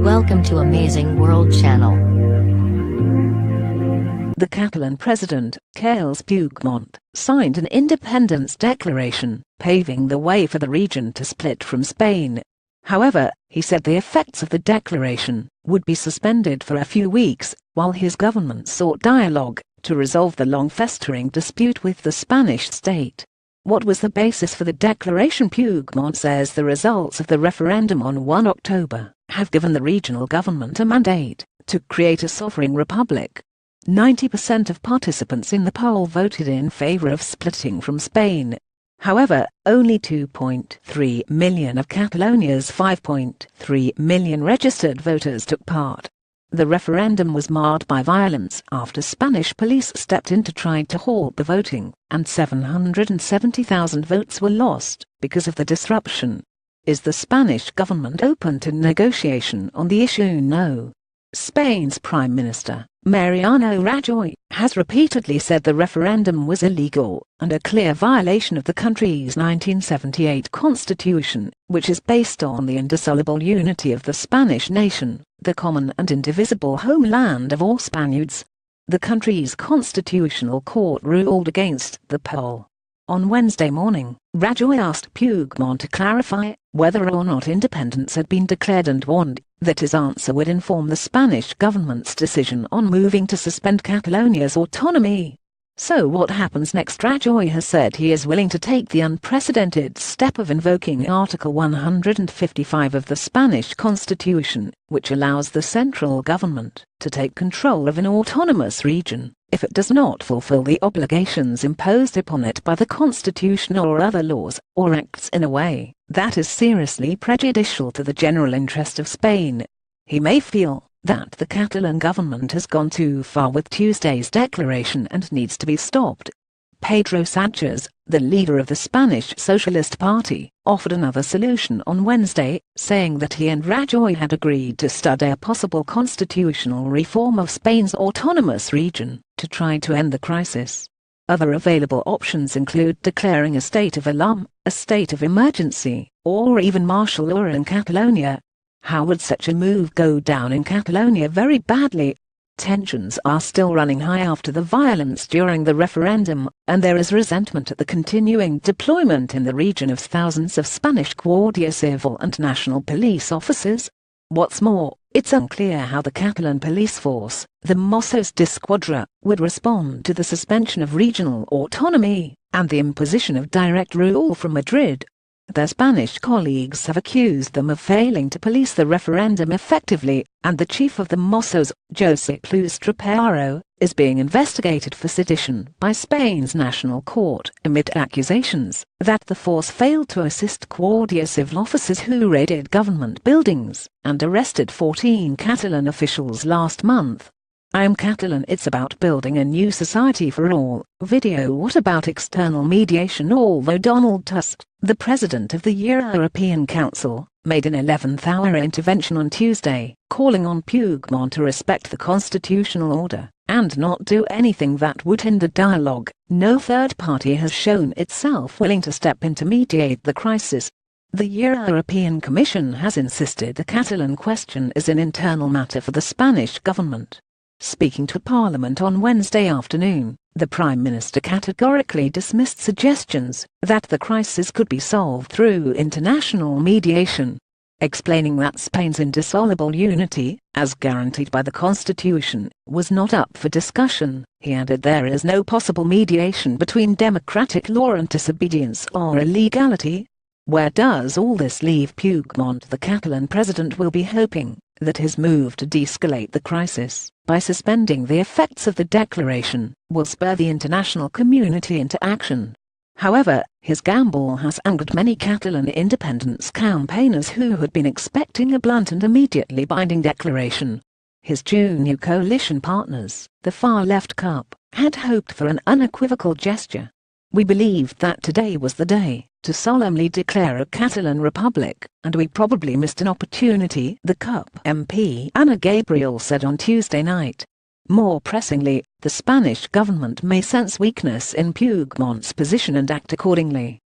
Welcome to Amazing World Channel. The Catalan president, Carles Puigdemont, signed an independence declaration, paving the way for the region to split from Spain. However, he said the effects of the declaration would be suspended for a few weeks, while his government sought dialogue to resolve the long-festering dispute with the Spanish state. What was the basis for the declaration? Puigdemont says the results of the referendum on 1 October have given the regional government a mandate to create a sovereign republic. 90% of participants in the poll voted in favor of splitting from Spain. However, only 2.3 million of Catalonia's 5.3 million registered voters took part. The referendum was marred by violence after Spanish police stepped in to try to halt the voting, and 770,000 votes were lost because of the disruption. Is the Spanish government open to negotiation on the issue? No. Spain's Prime Minister, Mariano Rajoy, has repeatedly said the referendum was illegal and a clear violation of the country's 1978 constitution, which is based on the indissoluble unity of the Spanish nation, the common and indivisible homeland of all Spaniards. The country's constitutional court ruled against the poll. On Wednesday morning, Rajoy asked Puigdemont to clarify whether or not independence had been declared and warned that his answer would inform the Spanish government's decision on moving to suspend Catalonia's autonomy. So what happens next? Rajoy has said he is willing to take the unprecedented step of invoking Article 155 of the Spanish Constitution, which allows the central government to take control of an autonomous region if it does not fulfill the obligations imposed upon it by the Constitution or other laws, or acts in a way that is seriously prejudicial to the general interest of Spain. He may feel that the Catalan government has gone too far with Tuesday's declaration and needs to be stopped. Pedro Sanchez, the leader of the Spanish Socialist Party, offered another solution on Wednesday, saying that he and Rajoy had agreed to study a possible constitutional reform of Spain's autonomous region to try to end the crisis. Other available options include declaring a state of alarm, a state of emergency, or even martial law in Catalonia. How would such a move go down in Catalonia? Very badly. Tensions are still running high after the violence during the referendum, and there is resentment at the continuing deployment in the region of thousands of Spanish Guardia Civil and national police officers. What's more, it's unclear how the Catalan police force, the Mossos d'Esquadra, would respond to the suspension of regional autonomy and the imposition of direct rule from Madrid. Their Spanish colleagues have accused them of failing to police the referendum effectively, and the chief of the Mossos, Josep Luis Trapero, is being investigated for sedition by Spain's national court amid accusations that the force failed to assist Guardia Civil officers who raided government buildings and arrested 14 Catalan officials last month. I am Catalan. It's about building a new society for all. Video. What about external mediation? Although Donald Tusk, the president of the European Council, made an 11th-hour intervention on Tuesday, calling on Puigdemont to respect the constitutional order and not do anything that would hinder dialogue, no third party has shown itself willing to step in to mediate the crisis. The European Commission has insisted the Catalan question is an internal matter for the Spanish government. Speaking to Parliament on Wednesday afternoon, the Prime Minister categorically dismissed suggestions that the crisis could be solved through international mediation. Explaining that Spain's indissoluble unity, as guaranteed by the Constitution, was not up for discussion, he added there is no possible mediation between democratic law and disobedience or illegality. Where does all this leave Puigdemont? The Catalan president will be hoping that his move to de-escalate the crisis by suspending the effects of the declaration will spur the international community into action. However, his gamble has angered many Catalan independence campaigners who had been expecting a blunt and immediately binding declaration. His two new coalition partners, the far-left CUP, had hoped for an unequivocal gesture. We believed that today was the day to solemnly declare a Catalan republic, and we probably missed an opportunity, the CUP MP Ana Gabriel said on Tuesday night. More pressingly, the Spanish government may sense weakness in Puigdemont's position and act accordingly.